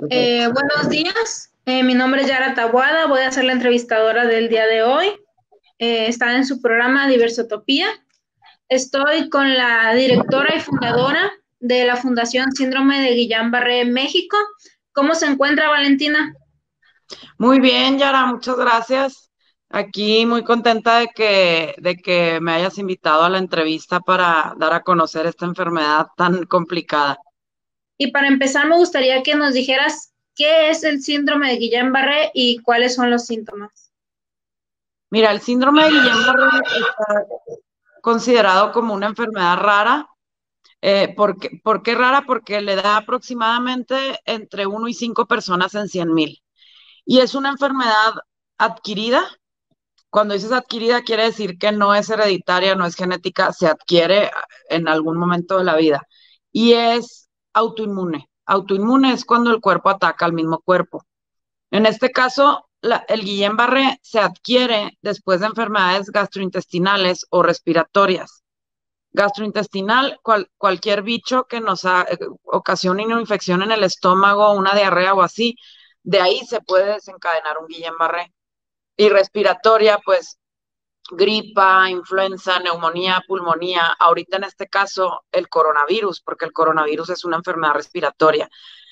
Perfecto. Buenos días, mi nombre es Yara Tabuada, voy a ser la entrevistadora del día de hoy. Está en su programa Diversotopía. Estoy con la directora y fundadora de la Fundación Síndrome de Guillain-Barré México. ¿Cómo se encuentra, Valentina? Muy bien, Yara, muchas gracias. Aquí muy contenta de que me hayas invitado a la entrevista para dar a conocer esta enfermedad tan complicada. Y para empezar, me gustaría que nos dijeras qué es el síndrome de Guillain-Barré y cuáles son los síntomas. Mira, el síndrome de Guillain-Barré está considerado como una enfermedad rara. ¿Por qué rara? Porque le da aproximadamente entre 1 y 5 personas en 100,000. Y es una enfermedad adquirida. Cuando dices adquirida, quiere decir que no es hereditaria, no es genética, se adquiere en algún momento de la vida. Y es autoinmune. Autoinmune es cuando el cuerpo ataca al mismo cuerpo. En este caso, el Guillain-Barré se adquiere después de enfermedades gastrointestinales o respiratorias. Gastrointestinal, cualquier bicho que nos ocasione una infección en el estómago, una diarrea o así, de ahí se puede desencadenar un Guillain-Barré. Y respiratoria, pues gripa, influenza, neumonía, pulmonía, ahorita en este caso el coronavirus, porque el coronavirus es una enfermedad respiratoria.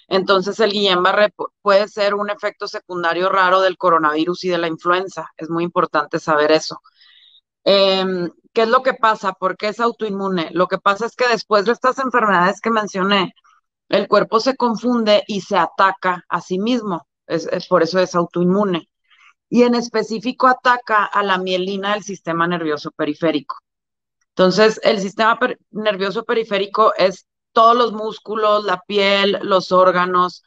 Entonces el Guillain-Barré puede ser un efecto secundario raro del coronavirus y de la influenza. Es muy importante saber eso. ¿Qué es lo que pasa? ¿Por qué es autoinmune? Lo que pasa es que después de estas enfermedades que mencioné, el cuerpo se confunde y se ataca a sí mismo. Por eso es autoinmune y en específico ataca a la mielina del sistema nervioso periférico. Entonces, el sistema nervioso periférico es todos los músculos, la piel, los órganos,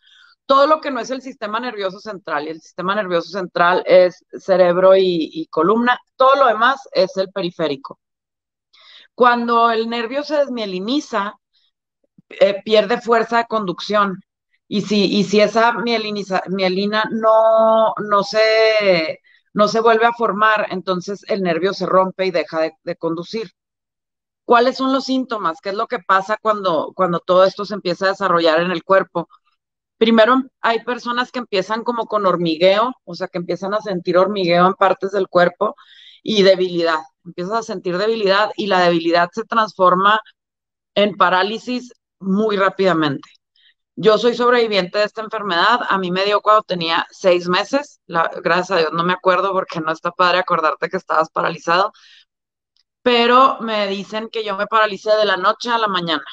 todo lo que no es el sistema nervioso central. Y el sistema nervioso central es cerebro y columna. Todo lo demás es el periférico. Cuando el nervio se desmieliniza, pierde fuerza de conducción. Y si esa mielina no se vuelve a formar, entonces el nervio se rompe y deja de conducir. ¿Cuáles son los síntomas? ¿Qué es lo que pasa cuando todo esto se empieza a desarrollar en el cuerpo? Primero, hay personas que empiezan como con hormigueo, o sea, que empiezan a sentir hormigueo en partes del cuerpo y debilidad. Empiezas a sentir debilidad y la debilidad se transforma en parálisis muy rápidamente. Yo soy sobreviviente de esta enfermedad. A mí me dio cuando tenía 6 meses. Gracias a Dios no me acuerdo porque no está padre acordarte que estabas paralizado. Pero me dicen que yo me paralicé de la noche a la mañana.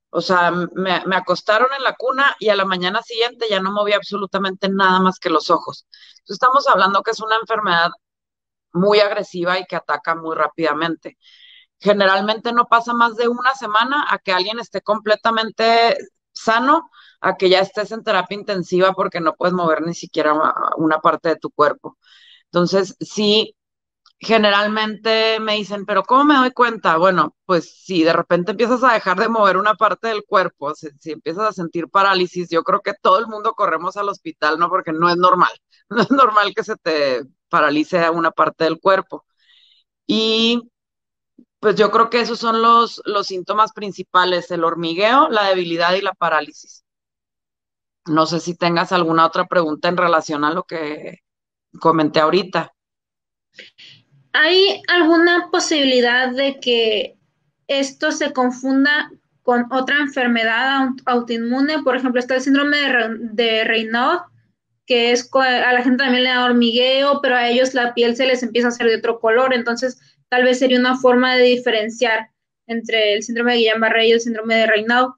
O sea, me acostaron en la cuna y a la mañana siguiente ya no movía absolutamente nada más que los ojos. Entonces, estamos hablando que es una enfermedad muy agresiva y que ataca muy rápidamente. Generalmente no pasa más de una semana a que alguien esté completamente sano, a que ya estés en terapia intensiva porque no puedes mover ni siquiera una parte de tu cuerpo. Entonces, sí, generalmente me dicen, pero ¿cómo me doy cuenta? Bueno, pues si de repente empiezas a dejar de mover una parte del cuerpo, si empiezas a sentir parálisis, yo creo que todo el mundo corremos al hospital, ¿no? Porque no es normal, no es normal que se te paralice una parte del cuerpo. Y pues yo creo que esos son los síntomas principales, el hormigueo, la debilidad y la parálisis. No sé si tengas alguna otra pregunta en relación a lo que comenté ahorita. ¿Hay alguna posibilidad de que esto se confunda con otra enfermedad autoinmune? Por ejemplo, está el síndrome de Raynaud, que es a la gente también le da hormigueo, pero a ellos la piel se les empieza a hacer de otro color, entonces tal vez sería una forma de diferenciar entre el síndrome de Guillain-Barré y el síndrome de Raynaud.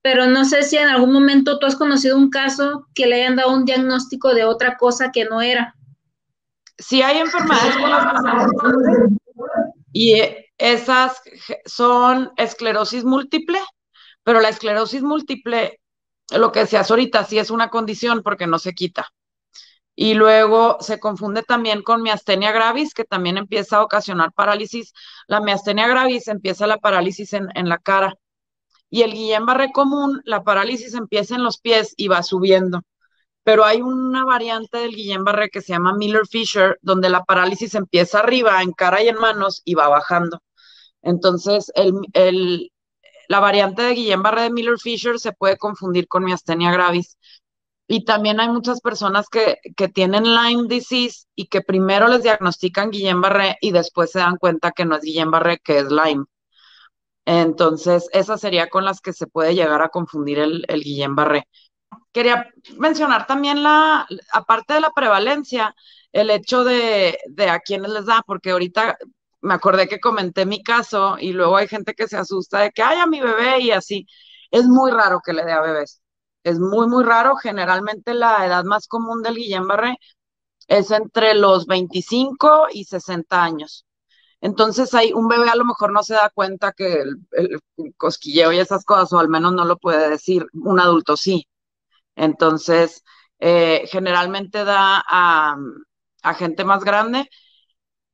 Pero no sé si en algún momento tú has conocido un caso que le hayan dado un diagnóstico de otra cosa que no era. Sí hay enfermedades con las que se confunde y esas son esclerosis múltiple, pero la esclerosis múltiple, lo que decías ahorita, sí es una condición porque no se quita. Y luego se confunde también con miastenia gravis, que también empieza a ocasionar parálisis. La miastenia gravis empieza la parálisis en la cara. Y el Guillain-Barré común, la parálisis empieza en los pies y va subiendo. Pero hay una variante del Guillain-Barré que se llama Miller-Fisher, donde la parálisis empieza arriba, en cara y en manos, y va bajando. Entonces, la variante de Guillain-Barré de Miller-Fisher se puede confundir con miastenia gravis. Y también hay muchas personas que tienen Lyme disease y que primero les diagnostican Guillain-Barré y después se dan cuenta que no es Guillain-Barré, que es Lyme. Entonces, esas sería con las que se puede llegar a confundir el Guillain-Barré. Quería mencionar también aparte de la prevalencia, el hecho de a quiénes les da, porque ahorita me acordé que comenté mi caso y luego hay gente que se asusta de que, ay, a mi bebé y así. Es muy raro que le dé a bebés. Es muy, muy raro. Generalmente la edad más común del Guillain-Barré es entre los 25 y 60 años. Entonces, hay un bebé a lo mejor no se da cuenta que el cosquilleo y esas cosas, o al menos no lo puede decir, un adulto sí. Entonces, generalmente da a gente más grande,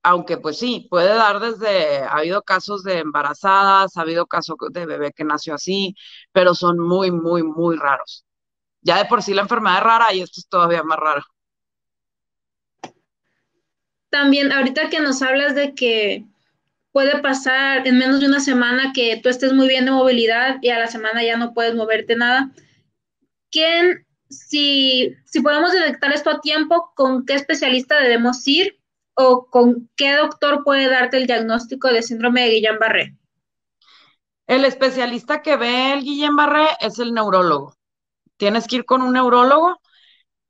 aunque pues sí, puede dar ha habido casos de embarazadas, ha habido casos de bebé que nació así, pero son muy, muy, muy raros. Ya de por sí la enfermedad es rara y esto es todavía más raro. También, ahorita que nos hablas de que puede pasar en menos de una semana que tú estés muy bien de movilidad y a la semana ya no puedes moverte nada, ¿quién, si podemos detectar esto a tiempo, con qué especialista debemos ir o con qué doctor puede darte el diagnóstico de síndrome de Guillain-Barré? El especialista que ve el Guillain-Barré es el neurólogo. Tienes que ir con un neurólogo.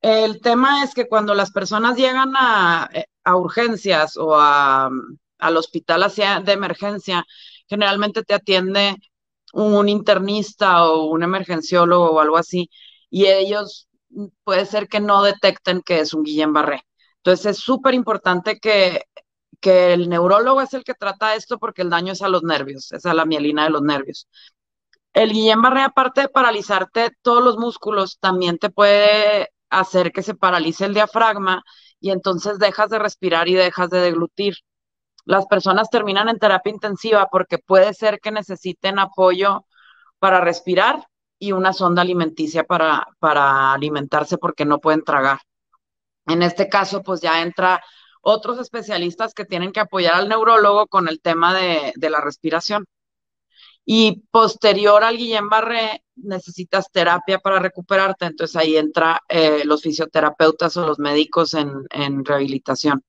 El tema es que cuando las personas llegan a urgencias o al hospital de emergencia, generalmente te atiende un internista o un emergenciólogo o algo así, y ellos puede ser que no detecten que es un Guillain-Barré. Entonces es súper importante que el neurólogo es el que trata esto porque el daño es a los nervios, es a la mielina de los nervios. El Guillain-Barré, aparte de paralizarte todos los músculos, también te puede hacer que se paralice el diafragma y entonces dejas de respirar y dejas de deglutir. Las personas terminan en terapia intensiva porque puede ser que necesiten apoyo para respirar y una sonda alimenticia para alimentarse porque no pueden tragar. En este caso, pues ya entra otros especialistas que tienen que apoyar al neurólogo con el tema de la respiración. Y posterior al Guillain-Barré necesitas terapia para recuperarte, entonces ahí entra los fisioterapeutas o los médicos en rehabilitación.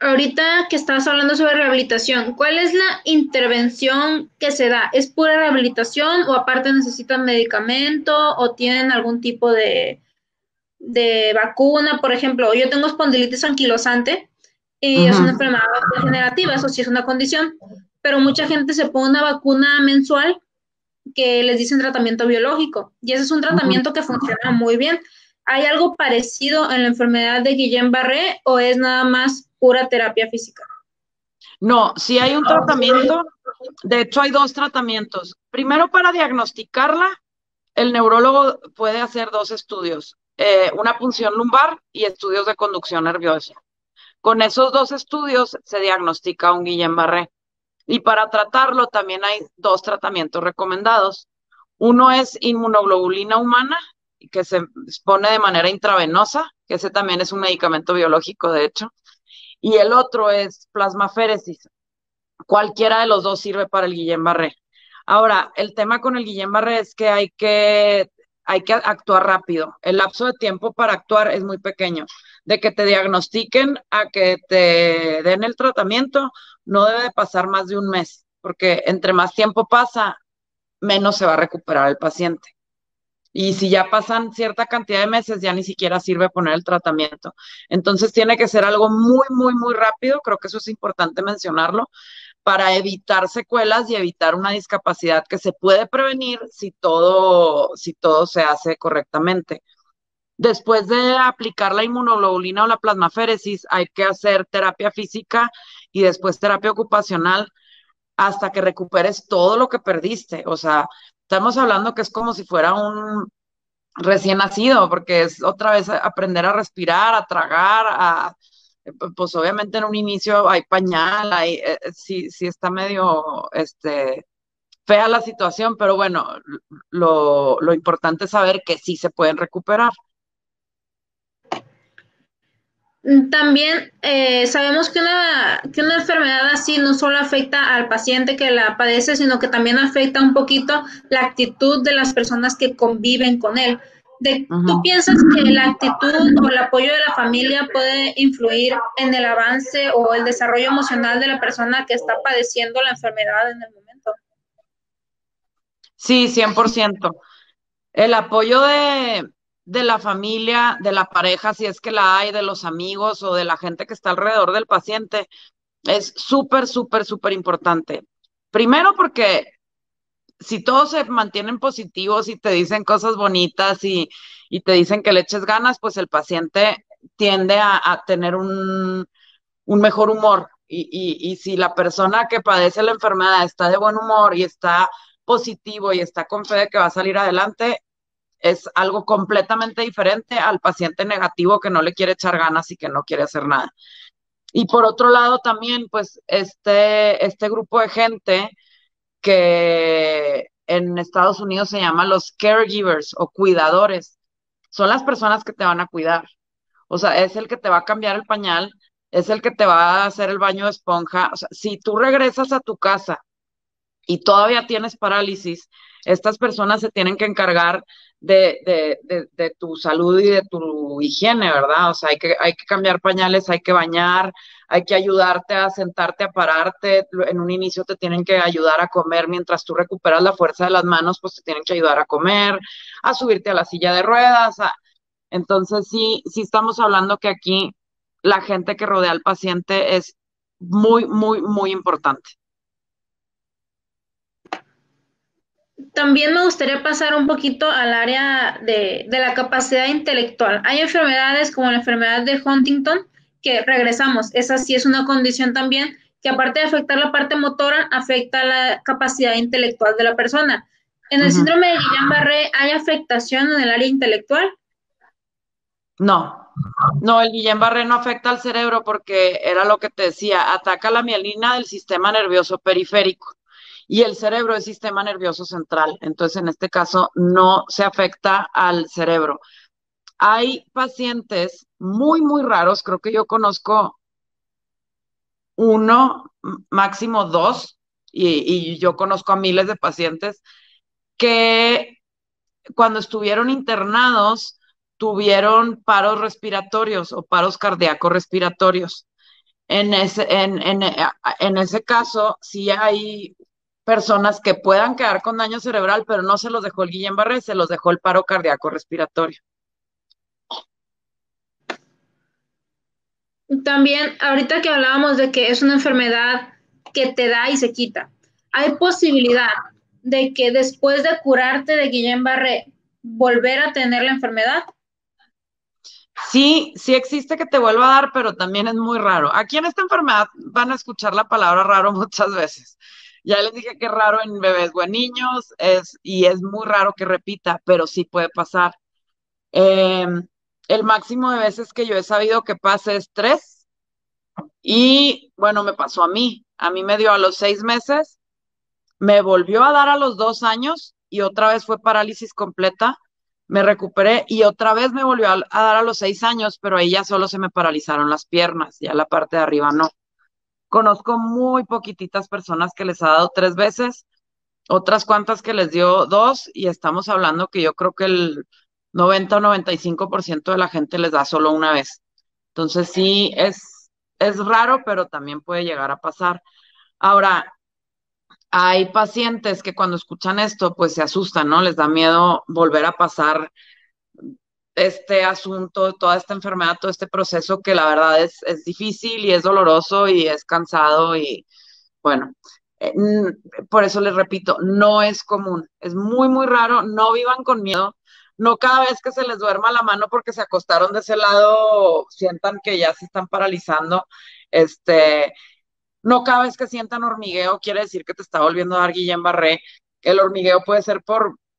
Ahorita que estabas hablando sobre rehabilitación, ¿cuál es la intervención que se da? ¿Es pura rehabilitación o aparte necesitan medicamento o tienen algún tipo de vacuna? Por ejemplo, yo tengo espondilitis anquilosante y es una Ujú, enfermedad degenerativa, eso sí es una condición, pero mucha gente se pone una vacuna mensual que les dicen tratamiento biológico y ese es un ujú. tratamiento que funciona muy bien. ¿Hay algo parecido en la enfermedad de Guillain-Barré o es nada más pura terapia física? No, sí hay un tratamiento, de hecho hay dos tratamientos. Primero, para diagnosticarla, el neurólogo puede hacer dos estudios, una punción lumbar y estudios de conducción nerviosa. Con esos dos estudios se diagnostica un Guillain-Barré. Y para tratarlo también hay dos tratamientos recomendados. Uno es inmunoglobulina humana, que se pone de manera intravenosa, que ese también es un medicamento biológico, de hecho. Y el otro es plasmaféresis. Cualquiera de los dos sirve para el Guillain-Barré. Ahora, el tema con el Guillain-Barré es que hay que actuar rápido. El lapso de tiempo para actuar es muy pequeño. De que te diagnostiquen a que te den el tratamiento, no debe de pasar más de un mes, porque entre más tiempo pasa, menos se va a recuperar el paciente. Y si ya pasan cierta cantidad de meses, ya ni siquiera sirve poner el tratamiento. Entonces tiene que ser algo muy, muy, muy rápido. Creo que eso es importante mencionarlo para evitar secuelas y evitar una discapacidad que se puede prevenir si todo se hace correctamente. Después de aplicar la inmunoglobulina o la plasmaféresis, hay que hacer terapia física y después terapia ocupacional hasta que recuperes todo lo que perdiste. O sea, estamos hablando que es como si fuera un recién nacido, porque es otra vez aprender a respirar, a tragar, pues obviamente en un inicio hay pañal, sí, sí está medio, fea la situación, pero bueno, lo importante es saber que sí se pueden recuperar. También sabemos que una enfermedad así no solo afecta al paciente que la padece, sino que también afecta un poquito la actitud de las personas que conviven con él. ¿Tú Ujú. piensas que la actitud o el apoyo de la familia puede influir en el avance o el desarrollo emocional de la persona que está padeciendo la enfermedad en el momento? Sí, 100%. El apoyo de la familia, de la pareja, si es que la hay, de los amigos o de la gente que está alrededor del paciente, es súper, súper, súper importante. Primero porque si todos se mantienen positivos y te dicen cosas bonitas y te dicen que le eches ganas, pues el paciente tiende a tener un mejor humor. Y si la persona que padece la enfermedad está de buen humor y está positivo y está con fe de que va a salir adelante, es algo completamente diferente al paciente negativo que no le quiere echar ganas y que no quiere hacer nada. Y por otro lado también, pues este grupo de gente que en Estados Unidos se llama los caregivers o cuidadores, son las personas que te van a cuidar. O sea, es el que te va a cambiar el pañal, es el que te va a hacer el baño de esponja. O sea, si tú regresas a tu casa y todavía tienes parálisis, estas personas se tienen que encargar de tu salud y de tu higiene, ¿verdad? O sea, hay que cambiar pañales, hay que bañar, hay que ayudarte a sentarte, a pararte. En un inicio te tienen que ayudar a comer mientras tú recuperas la fuerza de las manos, pues te tienen que ayudar a comer, a subirte a la silla de ruedas. Entonces, sí, sí estamos hablando que aquí la gente que rodea al paciente es muy, muy, muy importante. También me gustaría pasar un poquito al área de la capacidad intelectual. Hay enfermedades como la enfermedad de Huntington, que regresamos, esa sí es una condición también que aparte de afectar la parte motora, afecta la capacidad intelectual de la persona. En el Ujú. síndrome de Guillain-Barré hay afectación en el área intelectual. No, no, el Guillain-Barré no afecta al cerebro porque era lo que te decía, ataca la mielina del sistema nervioso periférico y el cerebro es sistema nervioso central. Entonces, en este caso, no se afecta al cerebro. Hay pacientes muy, muy raros, creo que yo conozco uno, máximo dos, y yo conozco a miles de pacientes que cuando estuvieron internados tuvieron paros respiratorios o paros cardíacos respiratorios. En ese caso, sí hay personas que puedan quedar con daño cerebral, pero no se los dejó el Guillain-Barré, se los dejó el paro cardíaco respiratorio. También, ahorita que hablábamos de que es una enfermedad que te da y se quita, hay posibilidad de que después de curarte de Guillain-Barré, volver a tener la enfermedad. Sí, sí existe que te vuelva a dar, pero también es muy raro. Aquí en esta enfermedad van a escuchar la palabra raro muchas veces. Ya les dije que es raro en bebés o en niños, y es muy raro que repita, pero sí puede pasar. Eh, el máximo de veces que yo he sabido que pase es 3, y bueno, me pasó a mí. A mí me dio a los 6 meses, me volvió a dar a los 2 años y otra vez fue parálisis completa. Me recuperé y otra vez me volvió a dar a los 6 años, pero ahí ya solo se me paralizaron las piernas, ya la parte de arriba no. Conozco muy poquititas personas que les ha dado 3 veces, otras cuantas que les dio dos, y estamos hablando que yo creo que el 90 o 95% de la gente les da solo una vez. Entonces sí, es raro, pero también puede llegar a pasar. Ahora, hay pacientes que cuando escuchan esto, pues se asustan, ¿no? Les da miedo volver a pasar este asunto, toda esta enfermedad, todo este proceso que la verdad es difícil y es doloroso y es cansado y bueno, por eso les repito, no es común, es muy, muy raro, no vivan con miedo, no cada vez que se les duerma la mano porque se acostaron de ese lado, sientan que ya se están paralizando, este, no cada vez que sientan hormigueo quiere decir que te está volviendo a dar Guillain-Barré. El hormigueo puede ser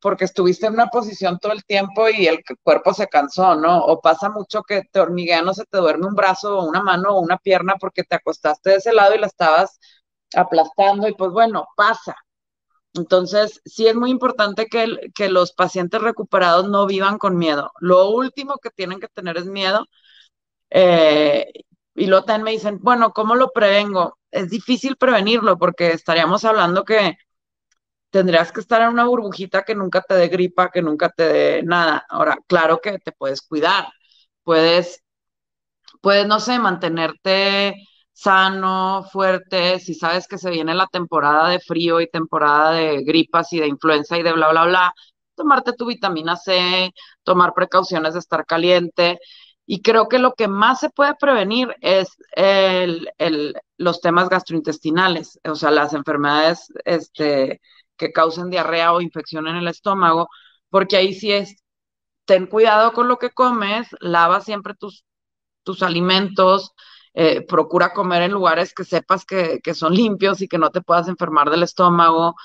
porque estuviste en una posición todo el tiempo y el cuerpo se cansó, ¿no? O pasa mucho que te hormiguea, no se te duerme un brazo o una mano o una pierna porque te acostaste de ese lado y la estabas aplastando y pues bueno, pasa. Entonces, sí es muy importante que los pacientes recuperados no vivan con miedo. Lo último que tienen que tener es miedo Eh, y luego también me dicen, bueno, ¿cómo lo prevengo? Es difícil prevenirlo porque estaríamos hablando que tendrías que estar en una burbujita que nunca te dé gripa, que nunca te dé nada. Ahora, claro que te puedes cuidar, puedes, puedes, no sé, mantenerte sano, fuerte, si sabes que se viene la temporada de frío y temporada de gripas y de influenza y de bla, bla, bla, tomarte tu vitamina C, tomar precauciones de estar caliente. Y creo que lo que más se puede prevenir es los temas gastrointestinales, o sea, las enfermedades que causen diarrea o infección en el estómago, porque ahí sí es, ten cuidado con lo que comes, lava siempre tus alimentos, procura comer en lugares que sepas que son limpios y que no te puedas enfermar del estómago,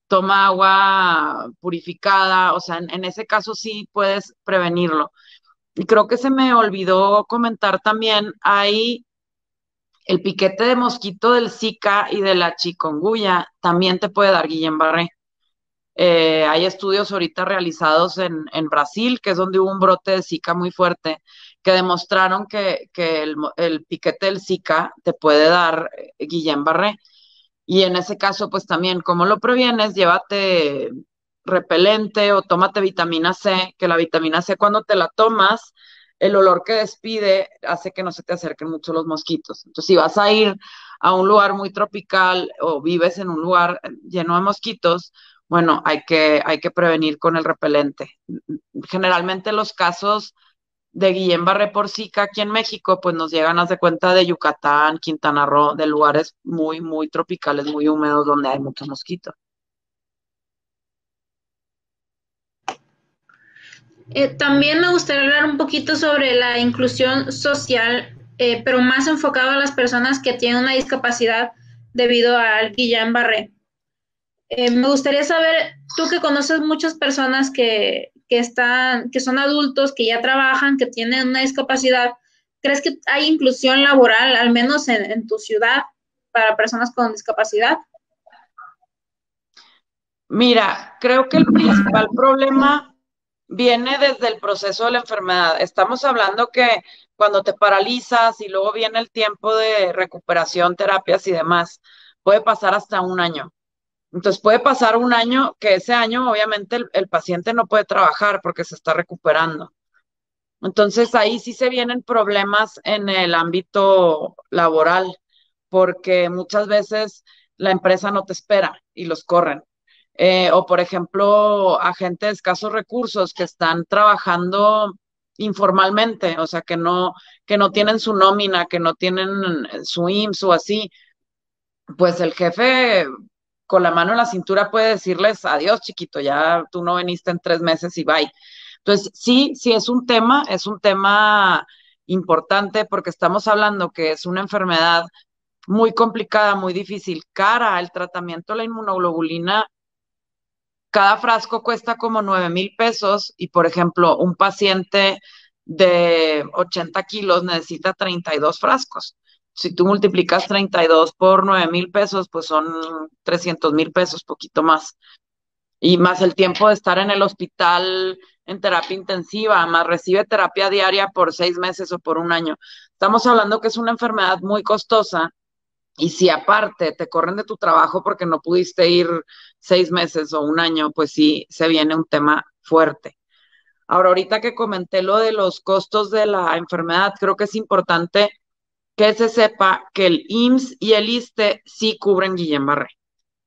toma agua purificada, o sea, en ese caso sí puedes prevenirlo. Y creo que se me olvidó comentar también, hay el piquete de mosquito del Zika y de la chikungunya, también te puede dar Guillain-Barré. Hay estudios ahorita realizados en Brasil, que es donde hubo un brote de Zika muy fuerte, que demostraron que el piquete del Zika te puede dar Guillain-Barré. Y en ese caso, pues también, ¿cómo lo previenes? Llévate repelente o tómate vitamina C, que la vitamina C cuando te la tomas, el olor que despide hace que no se te acerquen mucho los mosquitos. Entonces, si vas a ir a un lugar muy tropical o vives en un lugar lleno de mosquitos, bueno, hay que prevenir con el repelente. Generalmente los casos de Guillain-Barré por Zika aquí en México, pues nos llegan, haz de cuenta, de Yucatán, Quintana Roo, de lugares muy, muy tropicales, muy húmedos, donde hay muchos mosquitos. También me gustaría hablar un poquito sobre la inclusión social, pero más enfocado a las personas que tienen una discapacidad debido al Guillain-Barré. Me gustaría saber, tú que conoces muchas personas que son adultos, que ya trabajan, que tienen una discapacidad, ¿crees que hay inclusión laboral, al menos en tu ciudad, para personas con discapacidad? Mira, creo que el principal problema viene desde el proceso de la enfermedad. Estamos hablando que cuando te paralizas y luego viene el tiempo de recuperación, terapias y demás, puede pasar hasta un año. Entonces puede pasar un año que ese año obviamente el paciente no puede trabajar porque se está recuperando. Entonces ahí sí se vienen problemas en el ámbito laboral porque muchas veces la empresa no te espera y los corren. O por ejemplo, a gente de escasos recursos que están trabajando informalmente, o sea, que no tienen su nómina, que no tienen su IMSS o así, pues el jefe con la mano en la cintura puede decirles, adiós, chiquito, ya tú no veniste en 3 meses y bye. Entonces, sí, sí es un tema importante porque estamos hablando que es una enfermedad muy complicada, muy difícil, cara. El tratamiento de la inmunoglobulina, cada frasco cuesta como 9,000 pesos y, por ejemplo, un paciente de 80 kilos necesita 32 frascos. Si tú multiplicas 32 por 9,000 pesos, pues son 300,000 pesos, poquito más. Y más el tiempo de estar en el hospital en terapia intensiva, más recibe terapia diaria por 6 meses o por un año. Estamos hablando que es una enfermedad muy costosa y si aparte te corren de tu trabajo porque no pudiste ir 6 meses o un año, pues sí, se viene un tema fuerte. Ahora, ahorita que comenté lo de los costos de la enfermedad, creo que es importante que se sepa que el IMSS y el ISSSTE sí cubren Guillain-Barré.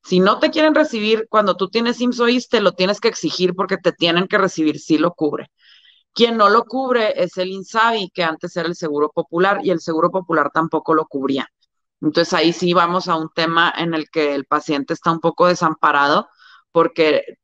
Si no te quieren recibir, cuando tú tienes IMSS o ISSSTE, lo tienes que exigir porque te tienen que recibir, sí lo cubre. Quien no lo cubre es el INSABI, que antes era el Seguro Popular, y el Seguro Popular tampoco lo cubría. Entonces ahí sí vamos a un tema en el que el paciente está un poco desamparado porque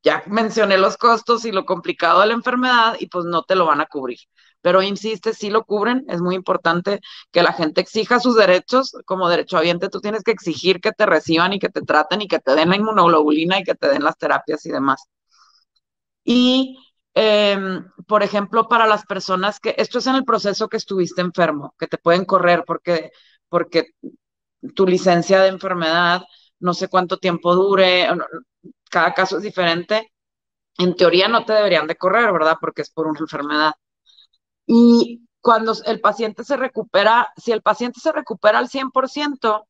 ya mencioné los costos y lo complicado de la enfermedad y pues no te lo van a cubrir. Pero insiste, sí lo cubren, es muy importante que la gente exija sus derechos. Como derechohabiente tú tienes que exigir que te reciban y que te traten y que te den la inmunoglobulina y que te den las terapias y demás. Y, por ejemplo, para las personas que, esto es en el proceso que estuviste enfermo, que te pueden correr porque tu licencia de enfermedad, no sé cuánto tiempo dure, cada caso es diferente. En teoría no te deberían de correr, ¿verdad? Porque es por una enfermedad. Y cuando el paciente se recupera, si el paciente se recupera al 100%,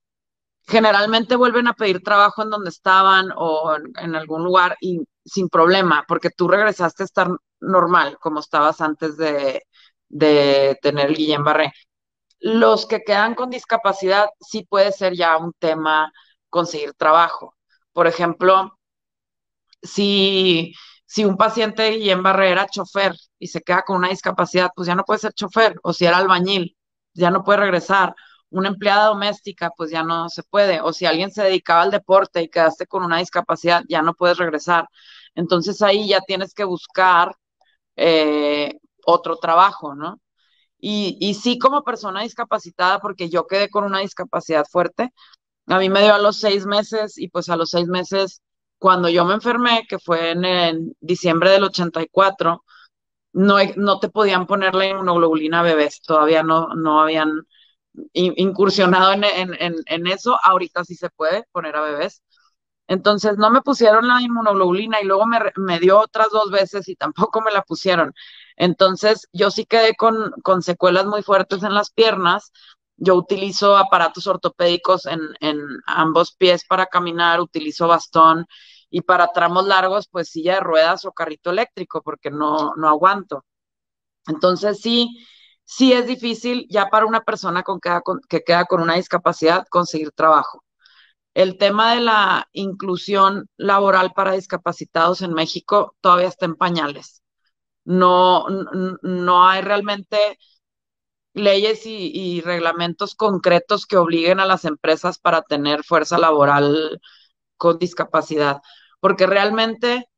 generalmente vuelven a pedir trabajo en donde estaban o en algún lugar y sin problema, porque tú regresaste a estar normal como estabas antes de tener el Guillain-Barré. Los que quedan con discapacidad sí puede ser ya un tema conseguir trabajo. Por ejemplo, si, si un paciente de Guillain-Barré era chofer y se queda con una discapacidad, pues ya no puede ser chofer, o si era albañil, ya no puede regresar. Una empleada doméstica, pues ya no se puede, o si alguien se dedicaba al deporte y quedaste con una discapacidad, ya no puedes regresar. Entonces ahí ya tienes que buscar otro trabajo, ¿no? Y sí como persona discapacitada, porque yo quedé con una discapacidad fuerte, a mí me dio a los 6 meses y pues a los 6 meses, cuando yo me enfermé, que fue en diciembre del 84, no te podían poner la inmunoglobulina a bebés, todavía no habían incursionado en eso, ahorita sí se puede poner a bebés. Entonces no me pusieron la inmunoglobulina y luego me dio otras 2 veces y tampoco me la pusieron. Entonces yo sí quedé con secuelas muy fuertes en las piernas. Yo utilizo aparatos ortopédicos en ambos pies para caminar, utilizo bastón y para tramos largos, pues silla de ruedas o carrito eléctrico, porque no aguanto. Entonces sí es difícil ya para una persona que queda con una discapacidad conseguir trabajo. El tema de la inclusión laboral para discapacitados en México todavía está en pañales. No hay realmente leyes y reglamentos concretos que obliguen a las empresas para tener fuerza laboral con discapacidad, porque realmente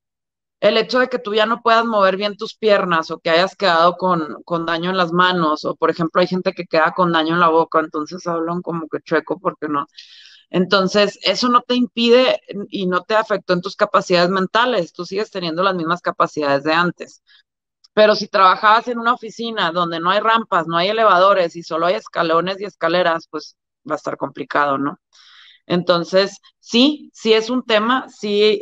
el hecho de que tú ya no puedas mover bien tus piernas o que hayas quedado con daño en las manos, o por ejemplo hay gente que queda con daño en la boca, entonces hablan como que chueco porque no. Entonces, eso no te impide y no te afectó en tus capacidades mentales, tú sigues teniendo las mismas capacidades de antes. Pero si trabajabas en una oficina donde no hay rampas, no hay elevadores y solo hay escalones y escaleras, pues va a estar complicado, ¿no? Entonces, sí es un tema, sí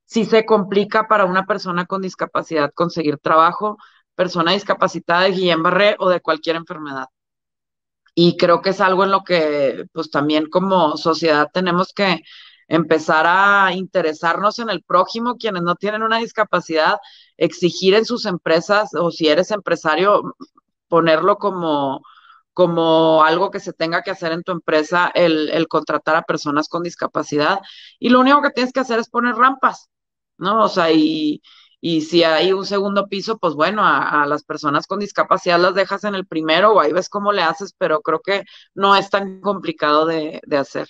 se complica para una persona con discapacidad conseguir trabajo, persona discapacitada de Guillain-Barré o de cualquier enfermedad. Y creo que es algo en lo que, pues también como sociedad tenemos que empezar a interesarnos en el prójimo, quienes no tienen una discapacidad, exigir en sus empresas, o si eres empresario, ponerlo como algo que se tenga que hacer en tu empresa, el contratar a personas con discapacidad. Y lo único que tienes que hacer es poner rampas, ¿no? O sea, y si hay un segundo piso, pues bueno, a las personas con discapacidad las dejas en el primero o ahí ves cómo le haces, pero creo que no es tan complicado de hacer.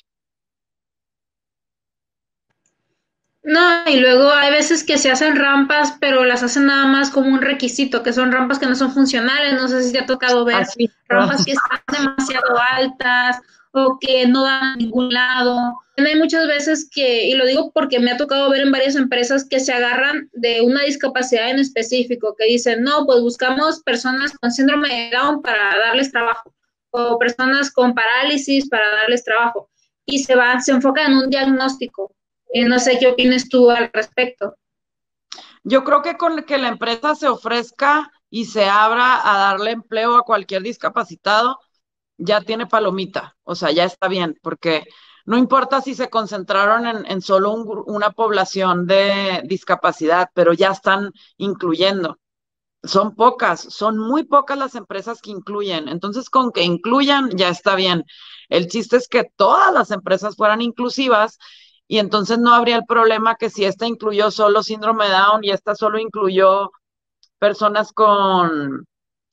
No, y luego hay veces que se hacen rampas, pero las hacen nada más como un requisito, que son rampas que no son funcionales. No sé si te ha tocado ver Así. rampas que están demasiado altas o que no dan a ningún lado. Hay muchas veces que, y lo digo porque me ha tocado ver en varias empresas que se agarran de una discapacidad en específico, que dicen, no, pues buscamos personas con síndrome de Down para darles trabajo, o personas con parálisis para darles trabajo, y se enfocan en un diagnóstico. No sé qué opinas tú al respecto. Yo creo que con que la empresa se ofrezca y se abra a darle empleo a cualquier discapacitado, ya tiene palomita, o sea, ya está bien, porque no importa si se concentraron en solo una población de discapacidad, pero ya están incluyendo. Son pocas, son muy pocas las empresas que incluyen. Entonces, con que incluyan, ya está bien. El chiste es que todas las empresas fueran inclusivas y entonces no habría el problema que si esta incluyó solo síndrome Down y esta solo incluyó personas con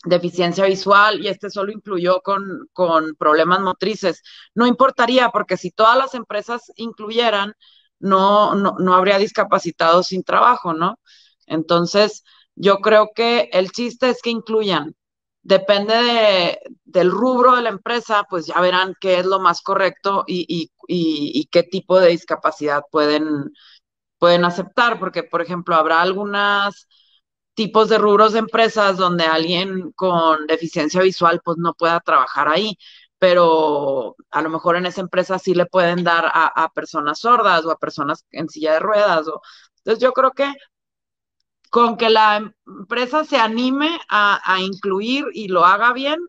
deficiencia visual y este solo incluyó con problemas motrices. No importaría, porque si todas las empresas incluyeran, no habría discapacitados sin trabajo, ¿no? Entonces, yo creo que el chiste es que incluyan. Depende del rubro de la empresa, pues ya verán qué es lo más correcto y qué tipo de discapacidad pueden aceptar, porque, por ejemplo, habrá algunas tipos de rubros de empresas donde alguien con deficiencia visual pues no pueda trabajar ahí, pero a lo mejor en esa empresa sí le pueden dar a personas sordas o a personas en silla de ruedas. Entonces yo creo que con que la empresa se anime a incluir y lo haga bien,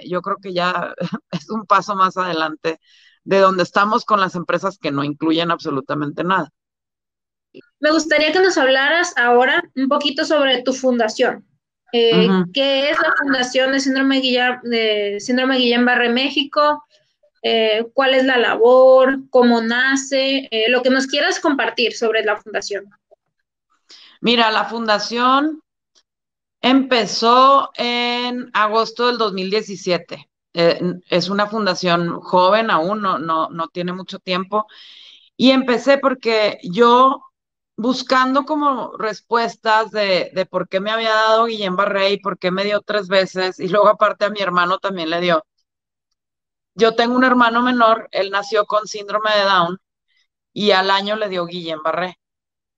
yo creo que ya es un paso más adelante de donde estamos con las empresas que no incluyen absolutamente nada. Me gustaría que nos hablaras ahora un poquito sobre tu fundación. ¿Qué es la Fundación de Síndrome Guillain-Barré México? ¿Cuál es la labor? ¿Cómo nace? Lo que nos quieras compartir sobre la fundación. Mira, la fundación empezó en agosto del 2017. Es una fundación joven aún, no tiene mucho tiempo. Y empecé porque yo buscando como respuestas de por qué me había dado Guillain-Barré y por qué me dio 3 veces, y luego aparte a mi hermano también le dio. Yo tengo un hermano menor, él nació con síndrome de Down y al año le dio Guillain-Barré.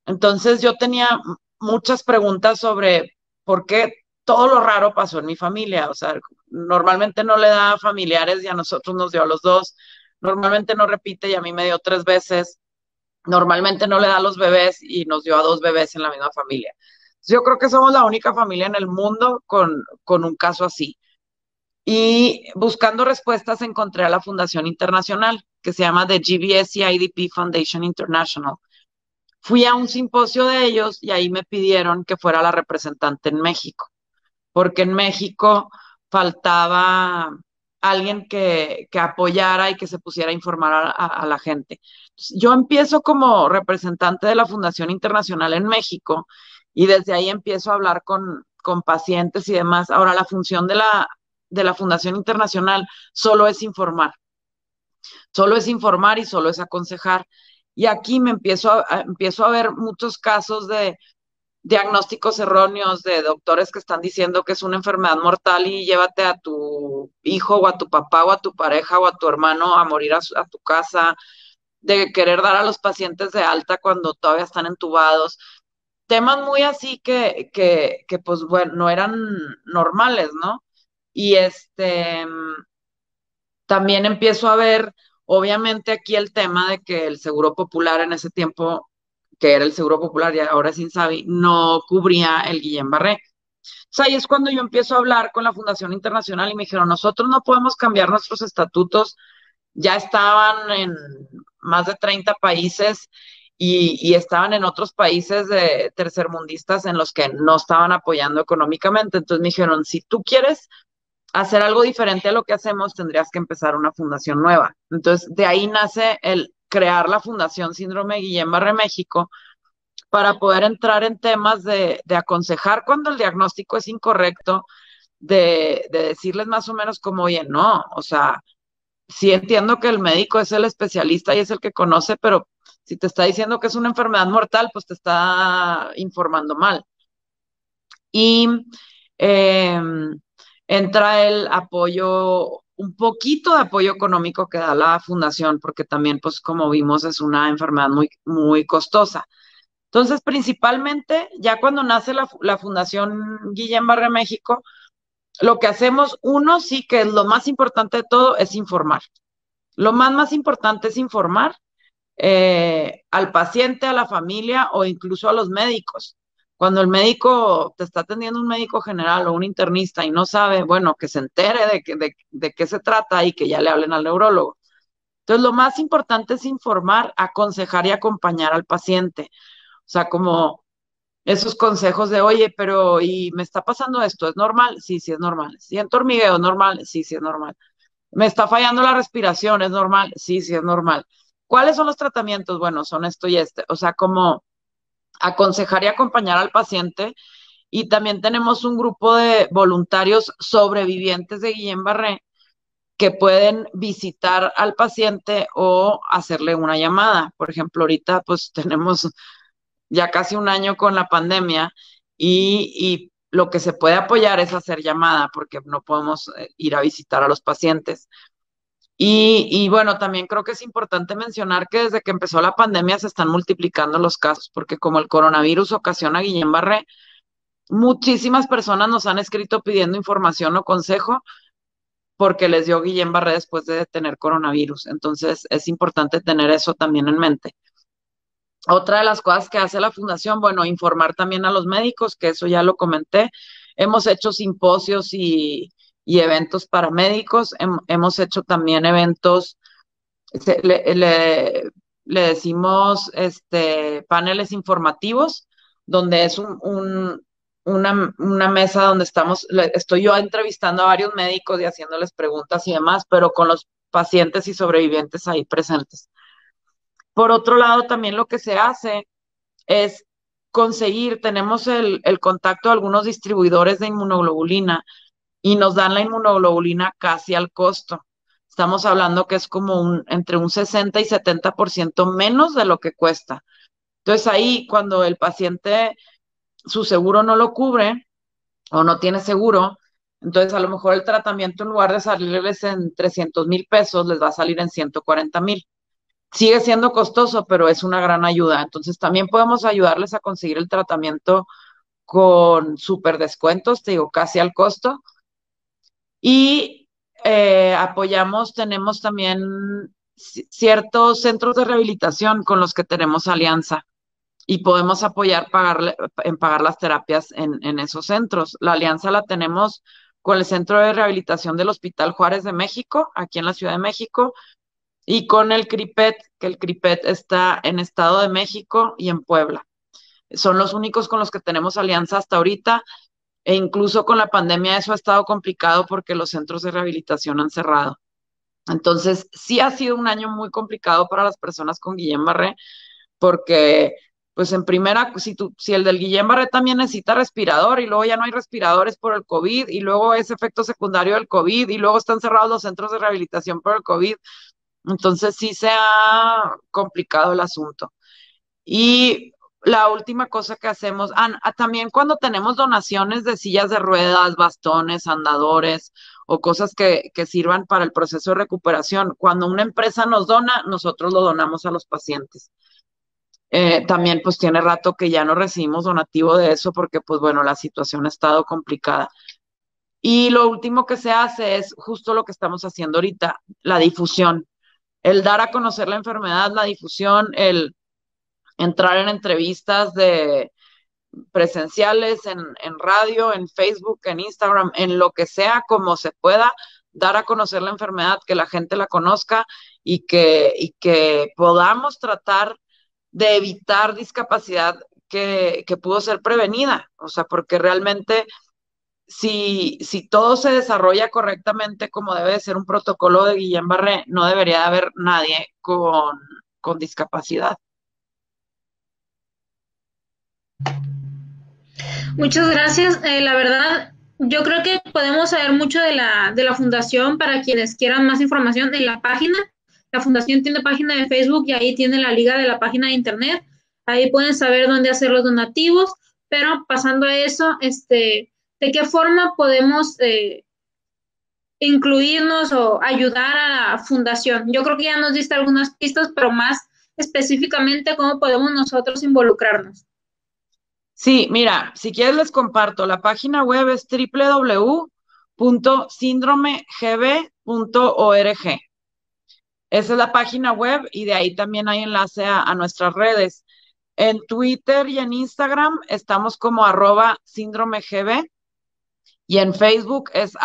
Entonces yo tenía muchas preguntas sobre por qué todo lo raro pasó en mi familia. O sea, normalmente no le da a familiares y a nosotros nos dio a los dos. Normalmente no repite y a mí me dio 3 veces. Normalmente no le da a los bebés y nos dio a 2 bebés en la misma familia. Yo creo que somos la única familia en el mundo con un caso así. Y buscando respuestas encontré a la Fundación Internacional, que se llama The GBS IDP Foundation International. Fui a un simposio de ellos y ahí me pidieron que fuera la representante en México, porque en México faltaba alguien que apoyara y que se pusiera a informar a la gente. Entonces, yo empiezo como representante de la Fundación Internacional en México y desde ahí empiezo a hablar con pacientes y demás. Ahora, la función de la Fundación Internacional solo es informar y solo es aconsejar. Y aquí me empiezo a ver muchos casos de diagnósticos erróneos de doctores que están diciendo que es una enfermedad mortal y llévate a tu hijo o a tu papá o a tu pareja o a tu hermano a morir a tu casa, de querer dar a los pacientes de alta cuando todavía están entubados. Temas muy así que pues bueno, no eran normales, ¿no? Y también empiezo a ver, obviamente aquí el tema de que el Seguro Popular en ese tiempo, que era el Seguro Popular y ahora es Insabi, no cubría el Guillain-Barré. O sea, ahí es cuando yo empiezo a hablar con la Fundación Internacional y me dijeron, nosotros no podemos cambiar nuestros estatutos, ya estaban en más de 30 países y estaban en otros países de tercermundistas en los que no estaban apoyando económicamente. Entonces me dijeron, si tú quieres hacer algo diferente a lo que hacemos, tendrías que empezar una fundación nueva. Entonces, de ahí nace el crear la Fundación Síndrome Guillain-Barré México para poder entrar en temas de aconsejar cuando el diagnóstico es incorrecto, de decirles más o menos como, oye, no, o sea, sí entiendo que el médico es el especialista y es el que conoce, pero si te está diciendo que es una enfermedad mortal, pues te está informando mal. Y eh, entra el apoyo, un poquito de apoyo económico que da la fundación, porque también, pues como vimos, es una enfermedad muy, muy costosa. Entonces, principalmente, ya cuando nace la Fundación Guillain-Barré México, lo que hacemos, uno sí que es lo más importante de todo, es informar. Lo más importante es informar al paciente, a la familia o incluso a los médicos. Cuando el médico te está atendiendo un médico general o un internista y no sabe, bueno, que se entere de qué se trata y que ya le hablen al neurólogo. Entonces, lo más importante es informar, aconsejar y acompañar al paciente. O sea, como esos consejos de, oye, pero ¿y me está pasando esto? ¿Es normal? Sí, sí es normal. ¿Siento hormigueo? ¿Es normal? Sí, sí es normal. ¿Me está fallando la respiración? ¿Es normal? Sí, sí es normal. ¿Cuáles son los tratamientos? Bueno, son esto y este. O sea, como aconsejar y acompañar al paciente. Y también tenemos un grupo de voluntarios sobrevivientes de Guillain-Barré que pueden visitar al paciente o hacerle una llamada. Por ejemplo, ahorita pues tenemos ya casi un año con la pandemia y lo que se puede apoyar es hacer llamada porque no podemos ir a visitar a los pacientes. Y bueno, también creo que es importante mencionar que desde que empezó la pandemia se están multiplicando los casos, porque como el coronavirus ocasiona Guillain-Barré, muchísimas personas nos han escrito pidiendo información o consejo porque les dio Guillain-Barré después de tener coronavirus. Entonces es importante tener eso también en mente. Otra de las cosas que hace la fundación, bueno, informar también a los médicos, que eso ya lo comenté. Hemos hecho simposios y eventos para médicos. Hemos hecho también eventos, se- le, le- le decimos paneles informativos, donde es una mesa donde estoy yo entrevistando a varios médicos y haciéndoles preguntas y demás, pero con los pacientes y sobrevivientes ahí presentes. Por otro lado, también lo que se hace es tenemos el contacto de algunos distribuidores de inmunoglobulina y nos dan la inmunoglobulina casi al costo. Estamos hablando que es como entre un 60 y 70% menos de lo que cuesta. Entonces ahí, cuando el paciente, su seguro no lo cubre o no tiene seguro, entonces a lo mejor el tratamiento en lugar de salirles en 300,000 pesos, les va a salir en 140,000. Sigue siendo costoso, pero es una gran ayuda. Entonces también podemos ayudarles a conseguir el tratamiento con súper descuentos, te digo, casi al costo. Y tenemos también ciertos centros de rehabilitación con los que tenemos alianza y podemos apoyar en pagar las terapias en esos centros. La alianza la tenemos con el Centro de Rehabilitación del Hospital Juárez de México, aquí en la Ciudad de México, y con el CRIPET, que el CRIPET está en Estado de México y en Puebla. Son los únicos con los que tenemos alianza hasta ahorita, e incluso con la pandemia eso ha estado complicado porque los centros de rehabilitación han cerrado. Entonces, sí ha sido un año muy complicado para las personas con Guillain-Barré, porque, pues en primera, si el del Guillain-Barré también necesita respirador y luego ya no hay respiradores por el COVID y luego es efecto secundario del COVID y luego están cerrados los centros de rehabilitación por el COVID, entonces sí se ha complicado el asunto. Y la última cosa que hacemos, también cuando tenemos donaciones de sillas de ruedas, bastones, andadores o cosas que sirvan para el proceso de recuperación, cuando una empresa nos dona, nosotros lo donamos a los pacientes. También pues tiene rato que ya no recibimos donativo de eso porque pues bueno, la situación ha estado complicada. Y lo último que se hace es justo lo que estamos haciendo ahorita, la difusión, el dar a conocer la enfermedad, la difusión, el entrar en entrevistas de presenciales, en radio, en Facebook, en Instagram, en lo que sea, como se pueda, dar a conocer la enfermedad, que la gente la conozca y que podamos tratar de evitar discapacidad que pudo ser prevenida. O sea, porque realmente si todo se desarrolla correctamente como debe de ser un protocolo de Guillain-Barré, no debería de haber nadie con discapacidad. Muchas gracias. La verdad, yo creo que podemos saber mucho de la fundación para quienes quieran más información en la página. La fundación tiene página de Facebook y ahí tiene la liga de la página de internet. Ahí pueden saber dónde hacer los donativos, pero pasando a eso, ¿de qué forma podemos incluirnos o ayudar a la fundación? Yo creo que ya nos diste algunas pistas, pero más específicamente, ¿cómo podemos nosotros involucrarnos? Sí, mira, si quieres les comparto. La página web es www.sindromegb.org. Esa es la página web y de ahí también hay enlace a nuestras redes. En Twitter y en Instagram estamos como @síndromegb y en Facebook es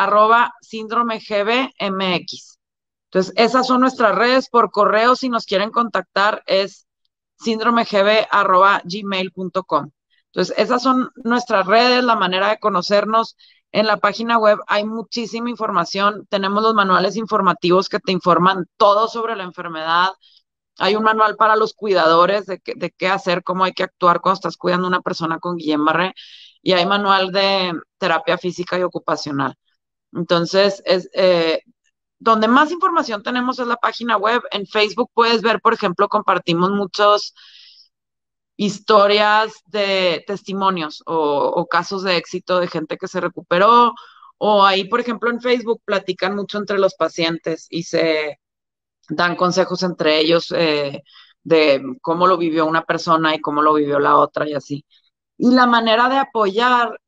@síndromegbmx. Entonces, esas son nuestras redes. Por correo, si nos quieren contactar, es síndromegb@gmail.com. Entonces, esas son nuestras redes, la manera de conocernos. En la página web hay muchísima información. Tenemos los manuales informativos que te informan todo sobre la enfermedad. Hay un manual para los cuidadores de qué hacer, cómo hay que actuar cuando estás cuidando a una persona con Guillain-Barré. Y hay manual de terapia física y ocupacional. Entonces, donde más información tenemos es la página web. En Facebook puedes ver, por ejemplo, compartimos muchas historias de testimonios o casos de éxito de gente que se recuperó. O ahí, por ejemplo, en Facebook platican mucho entre los pacientes y se dan consejos entre ellos de cómo lo vivió una persona y cómo lo vivió la otra y así. Y la manera de apoyar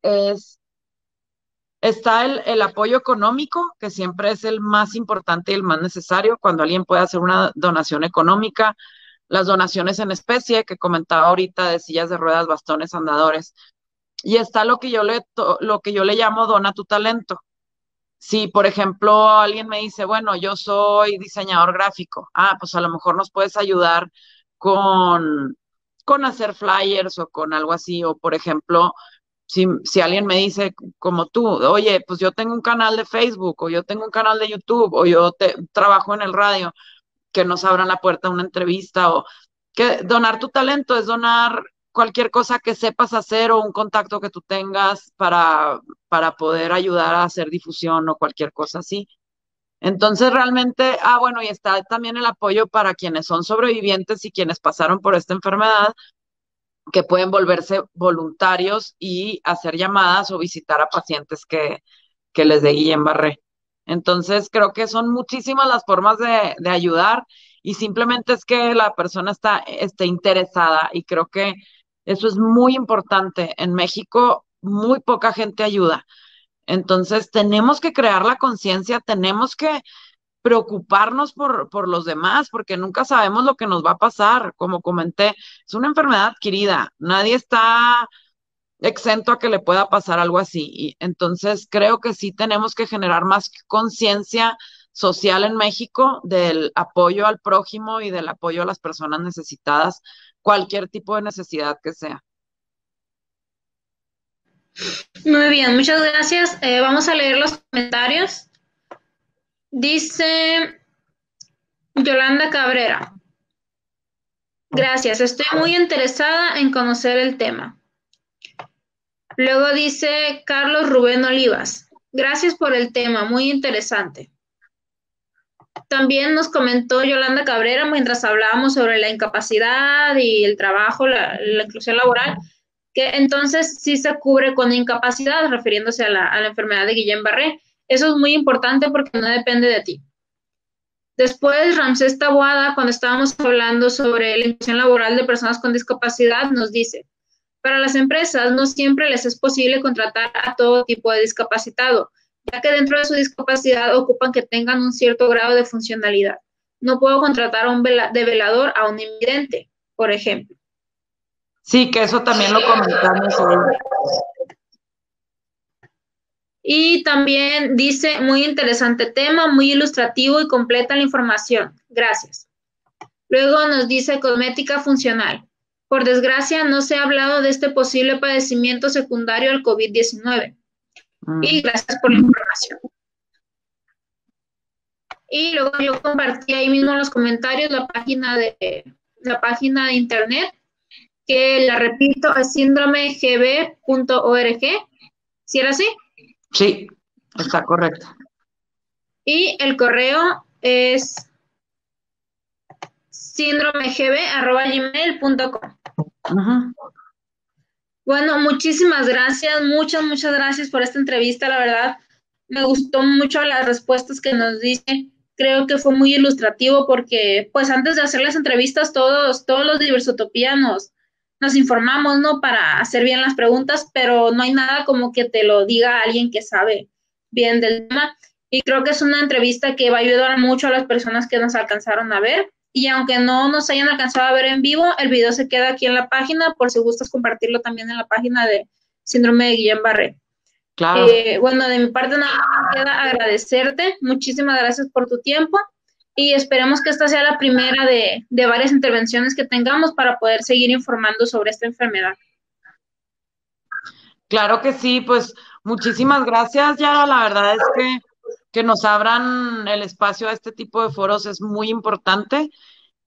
está el apoyo económico, que siempre es el más importante y el más necesario cuando alguien puede hacer una donación económica. las donaciones en especie que comentaba ahorita de sillas de ruedas, bastones, andadores. Y está lo que yo le llamo dona tu talento. Si, por ejemplo, alguien me dice, bueno, yo soy diseñador gráfico, pues a lo mejor nos puedes ayudar con, con hacer flyers o con algo así, o por ejemplo, si alguien me dice como tú, oye, pues yo tengo un canal de Facebook, o yo tengo un canal de YouTube, o trabajo en el radio, que nos abran la puerta a una entrevista, o que donar tu talento es donar cualquier cosa que sepas hacer o un contacto que tú tengas para poder ayudar a hacer difusión o cualquier cosa así. Entonces realmente, bueno, y está también el apoyo para quienes son sobrevivientes y quienes pasaron por esta enfermedad, que pueden volverse voluntarios y hacer llamadas o visitar a pacientes que les dé Guillain-Barré. Entonces, creo que son muchísimas las formas de ayudar y simplemente es que la persona esté interesada y creo que eso es muy importante. En México, muy poca gente ayuda. Entonces, tenemos que crear la conciencia, tenemos que preocuparnos por los demás, porque nunca sabemos lo que nos va a pasar. Como comenté, es una enfermedad adquirida, nadie está exento a que le pueda pasar algo así. Y entonces creo que sí tenemos que generar más conciencia social en México del apoyo al prójimo y del apoyo a las personas necesitadas, cualquier tipo de necesidad que sea. Muy bien, muchas gracias. Vamos a leer los comentarios. Dice Yolanda Cabrera. Gracias, estoy muy interesada en conocer el tema. Luego dice Carlos Rubén Olivas. Gracias por el tema, muy interesante. También nos comentó Yolanda Cabrera mientras hablábamos sobre la incapacidad y el trabajo, la inclusión laboral, que entonces sí se cubre con incapacidad, refiriéndose a la enfermedad de Guillain-Barré. Eso es muy importante porque no depende de ti. Después, Ramsés Taboada, cuando estábamos hablando sobre la inclusión laboral de personas con discapacidad, nos dice, para las empresas no siempre les es posible contratar a todo tipo de discapacitado, ya que dentro de su discapacidad ocupan que tengan un cierto grado de funcionalidad. No puedo contratar a un velador a un invidente, por ejemplo. Sí, que eso también lo comentamos hoy. Y también dice, muy interesante tema, muy ilustrativo y completa la información. Gracias. Luego nos dice cosmética funcional. Por desgracia, no se ha hablado de este posible padecimiento secundario al COVID-19. Y gracias por la información. Y luego yo compartí ahí mismo en los comentarios la página de internet, que la repito, es síndromegb.org. ¿Sí era así? Sí, está correcto. Y el correo es síndromegb@gmail.com. Bueno, muchísimas gracias, muchas gracias por esta entrevista, la verdad. Me gustó mucho las respuestas que nos dice. Creo que fue muy ilustrativo porque, pues, antes de hacer las entrevistas, todos los Diversotopía nos informamos, ¿no? Para hacer bien las preguntas, pero no hay nada como que te lo diga alguien que sabe bien del tema. Y creo que es una entrevista que va a ayudar mucho a las personas que nos alcanzaron a ver. Y aunque no nos hayan alcanzado a ver en vivo, el video se queda aquí en la página, por si gustas compartirlo también en la página de Síndrome de Guillain-Barré. Claro. Bueno, de mi parte nada más queda agradecerte. Muchísimas gracias por tu tiempo y esperemos que esta sea la primera de varias intervenciones que tengamos para poder seguir informando sobre esta enfermedad. Claro que sí, pues muchísimas gracias, Yara. La verdad es que nos abran el espacio a este tipo de foros es muy importante.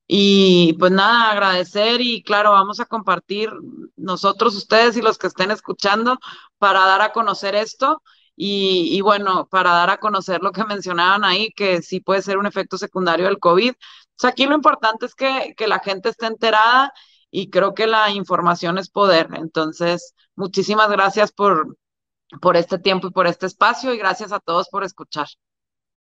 Y pues nada, agradecer y claro, vamos a compartir nosotros, ustedes y los que estén escuchando para dar a conocer esto y bueno, para dar a conocer lo que mencionaban ahí, que sí puede ser un efecto secundario del COVID. O sea, aquí lo importante es que la gente esté enterada y creo que la información es poder. Entonces, muchísimas gracias por este tiempo y por este espacio y gracias a todos por escuchar.